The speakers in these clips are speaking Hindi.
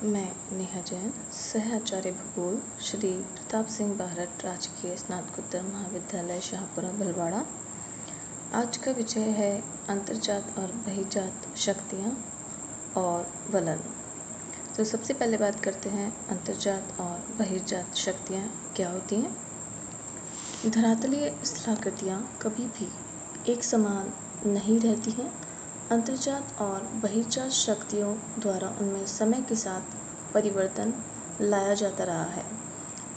मैं नेहा जैन, सह आचार्य भूगोल, श्री प्रताप सिंह बारठ राजकीय स्नातकोत्तर महाविद्यालय शाहपुरा भीलवाड़ा। आज का विषय है अंतर्जात और बहिर्जात शक्तियाँ और वलन। तो सबसे पहले बात करते हैं अंतर्जात और बहिर्जात शक्तियाँ क्या होती हैं। धरातलीय स्थलाकृतियाँ कभी भी एक समान नहीं रहती हैं। अंतर्जात और बहिर्जात शक्तियों द्वारा उनमें समय के साथ परिवर्तन लाया जाता रहा है।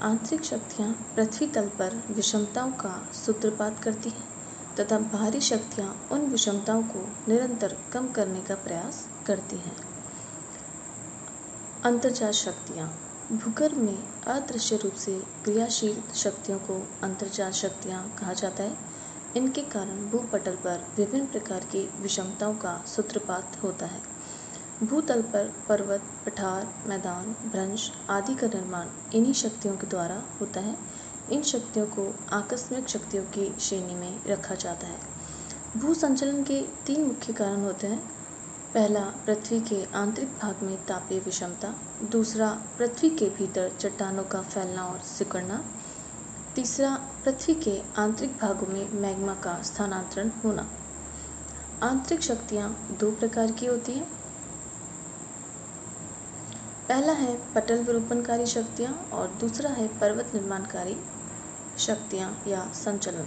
आंतरिक शक्तियाँ पृथ्वी तल पर विषमताओं का सूत्रपात करती हैं तथा बाहरी शक्तियाँ उन विषमताओं को निरंतर कम करने का प्रयास करती हैं। अंतर्जात शक्तियाँ भूगर्भ में अदृश्य रूप से क्रियाशील शक्तियों को अंतर्जात शक्तियाँ कहा जाता है। इनके कारण भूपटल पर विभिन्न प्रकार की विषमताओं का सूत्रपात होता है। भूतल पर पर्वत, पठार, मैदान, भ्रंश आदि का निर्माण इन्हीं शक्तियों के द्वारा होता है। इन शक्तियों को आकस्मिक शक्तियों की श्रेणी में रखा जाता है। भू संचलन के 3 मुख्य कारण होते हैं। पहला, पृथ्वी के आंतरिक भाग में तापीय विषमता। दूसरा, पृथ्वी के भीतर चट्टानों का फैलना और सिकुड़ना। तीसरा, पृथ्वी के आंतरिक भागों में मैग्मा का स्थानांतरण होना। आंतरिक शक्तियाँ 2 प्रकार की होती हैं। पहला है पटल विरूपणकारी शक्तियाँ और दूसरा है पर्वत निर्माणकारी शक्तियाँ या संचलन।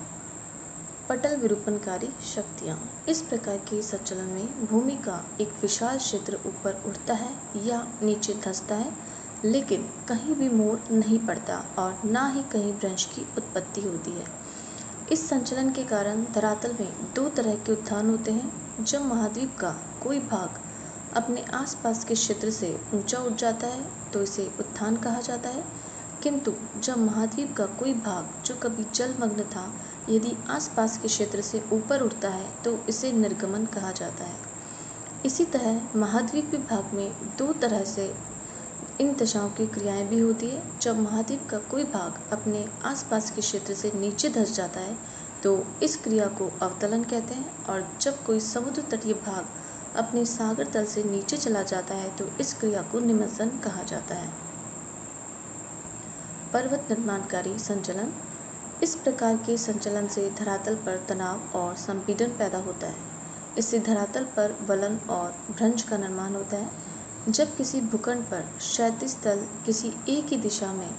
पटल विरूपणकारी शक्तियाँ इस प्रकार के संचलन में भूमि का एक विशाल क्षेत्र ऊपर उठता है या नीचे धंसता है, लेकिन कहीं भी मोड़ नहीं पड़ता और ना ही कहीं भ्रंश की उत्पत्ति होती है। इस संचलन के कारण धरातल में 2 तरह के उत्थान होते हैं। जब महाद्वीप का कोई भाग अपने आसपास के क्षेत्र से ऊंचा उठ जाता है तो इसे उत्थान कहा जाता है, किंतु जब महाद्वीप का कोई भाग जो कभी जलमग्न था यदि आसपास के क्षेत्र से ऊपर उठता है तो इसे निर्गमन कहा जाता है। इसी तरह महाद्वीपीय भाग में 2 तरह से इन दशाओं की क्रियाएं भी होती है। जब महाद्वीप का कोई भाग अपने आसपास के क्षेत्र से नीचे धंस जाता है तो इस क्रिया को अवतलन कहते हैं, और जब कोई समुद्र तटीय भाग अपने सागर तल से नीचे चला जाता है तो इस क्रिया को निमज्जन कहा जाता है। पर्वत निर्माणकारी संचलन इस प्रकार के संचलन से धरातल पर तनाव और संपीड़न पैदा होता है। इससे धरातल पर वलन और भ्रंश का निर्माण होता है। जब किसी भूखंड पर क्षैतिज तल किसी एक ही दिशा में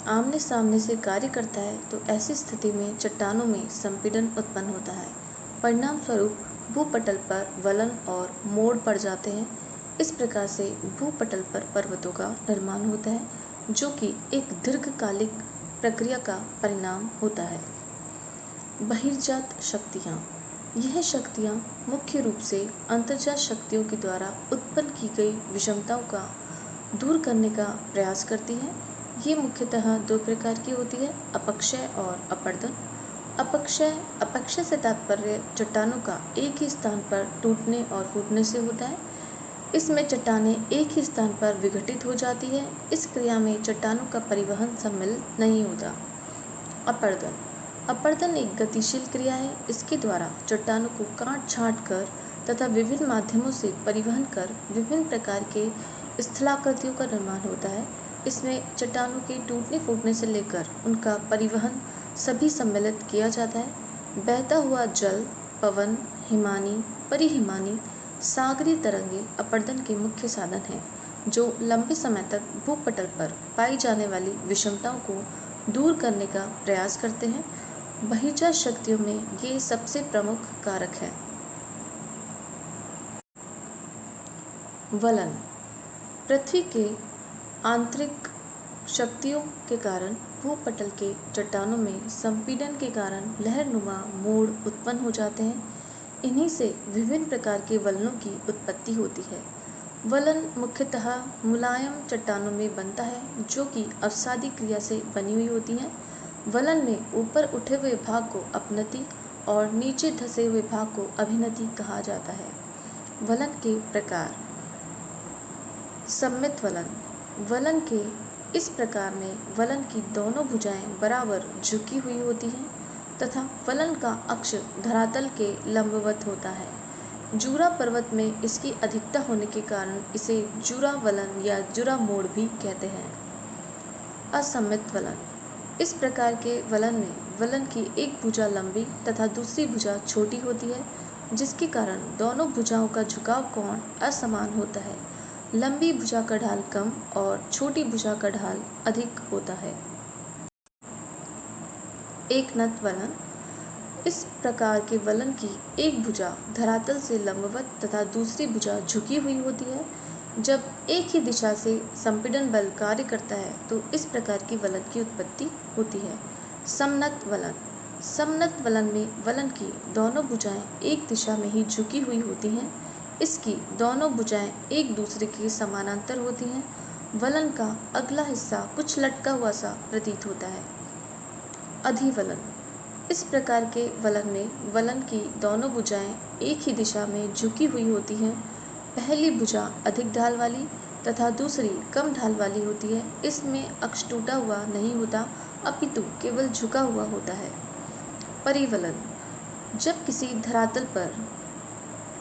आमने सामने से कार्य करता है तो ऐसी स्थिति में चट्टानों में संपीड़न उत्पन्न होता है। परिणाम स्वरूप भूपटल पर वलन और मोड़ पड़ जाते हैं। इस प्रकार से भूपटल पर पर्वतों का निर्माण होता है, जो कि एक दीर्घकालिक प्रक्रिया का परिणाम होता है। बहिर्जात शक्तियाँ यह शक्तियाँ मुख्य रूप से अंतर्जात शक्तियों के द्वारा उत्पन्न की गई विषमताओं का दूर करने का प्रयास करती हैं। ये मुख्यतः 2 प्रकार की होती है, अपक्षय और अपर्दन। अपक्षय से तात्पर्य चट्टानों का एक ही स्थान पर टूटने और फूटने से होता है। इसमें चट्टानें एक ही स्थान पर विघटित हो जाती है। इस क्रिया में चट्टानों का परिवहन सम्मिलित नहीं होता। अपरदन एक गतिशील क्रिया है। इसके द्वारा चट्टानों को काट छाँट कर तथा विभिन्न माध्यमों से परिवहन कर विभिन्न प्रकार के स्थलाकृतियों का निर्माण होता है। इसमें चट्टानों के टूटने फूटने से लेकर उनका परिवहन सभी सम्मिलित किया जाता है। बहता हुआ जल, पवन, हिमानी, परिहिमानी, सागरीय तरंगे अपरदन के मुख्य साधन हैं, जो लंबे समय तक भूपटल पर पाई जाने वाली विषमताओं को दूर करने का प्रयास करते हैं। बहिर्जात शक्तियों में ये सबसे प्रमुख कारक है। वलन पृथ्वी के आंतरिक शक्तियों के कारण भूपटल के चट्टानों में संपीड़न के कारण लहरनुमा मोड़ उत्पन्न हो जाते हैं। इन्हीं से विभिन्न प्रकार के वलनों की उत्पत्ति होती है। वलन मुख्यतः मुलायम चट्टानों में बनता है, जो कि अवसादी क्रिया से बनी हुई होती हैं। वलन में ऊपर उठे हुए भाग को अपनति और नीचे धंसे हुए भाग को अभिनति कहा जाता है। वलन के प्रकार। सममित वलन के इस प्रकार में वलन की दोनों भुजाएं बराबर झुकी हुई होती हैं तथा वलन का अक्ष धरातल के लंबवत होता है। जूरा पर्वत में इसकी अधिकता होने के कारण इसे जूरा वलन या जूरा मोड़ भी कहते हैं। असममित वलन। इस प्रकार के वलन में वलन की एक भुजा लंबी तथा दूसरी भुजा छोटी होती है, जिसके कारण दोनों भुजाओं का झुकाव कोण असमान होता है। लंबी भुजा का ढाल कम और छोटी भुजा का ढाल अधिक होता है। एकनत वलन। इस प्रकार के वलन की एक भुजा धरातल से लंबवत तथा दूसरी भुजा झुकी हुई होती है। जब एक ही दिशा से संपीड़न बल कार्य करता है तो इस प्रकार की वलन की उत्पत्ति होती है। समनत वलन। समनत वलन में वलन की दोनों भुजाएं एक दिशा में ही झुकी हुई होती हैं। इसकी दोनों भुजाएं एक दूसरे के समानांतर होती हैं। वलन का अगला हिस्सा कुछ लटका हुआ सा प्रतीत होता है। अधिवलन। इस प्रकार के वलन में वलन की दोनों भुजाएं एक ही दिशा में झुकी हुई होती हैं। पहली भुजा अधिक ढाल वाली तथा दूसरी कम ढाल वाली होती है। इसमें अक्ष टूटा हुआ नहीं होता, अपितु केवल झुका हुआ होता है। परिवलन। जब किसी धरातल पर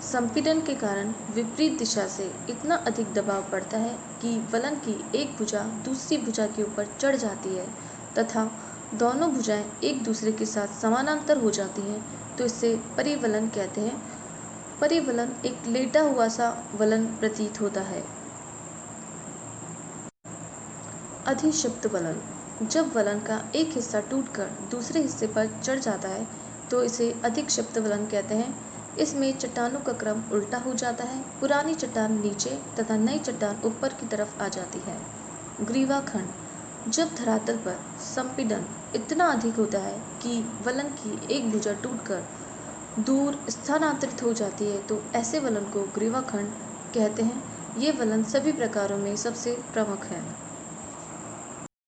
संपीड़न के कारण विपरीत दिशा से इतना अधिक दबाव पड़ता है कि वलन की एक भुजा दूसरी भुजा के ऊपर चढ़ जाती है तथा दोनों भुजाएं एक दूसरे के साथ समानांतर हो जाती हैं, तो इसे परिवलन कहते हैं। परिवलन एक लेटा हुआ सा वलन प्रतीत होता है। अधिक्षिप्त वलन। जब वलन का एक हिस्सा टूटकर दूसरे हिस्से पर चढ़ जाता है तो इसे अधिक्षिप्त वलन कहते हैं। इसमें चट्टानों का क्रम उल्टा हो जाता है। पुरानी चट्टान नीचे तथा नई चट्टान ऊपर की तरफ आ जाती है। ग्रीवाखंड। जब धरातल पर संपीड़न इतना अधिक होता है कि वलन की एक भुजा टूटकर दूर स्थानांतरित हो जाती है तो ऐसे वलन को ग्रीवाखंड कहते हैं। ये वलन सभी प्रकारों में सबसे प्रमुख है।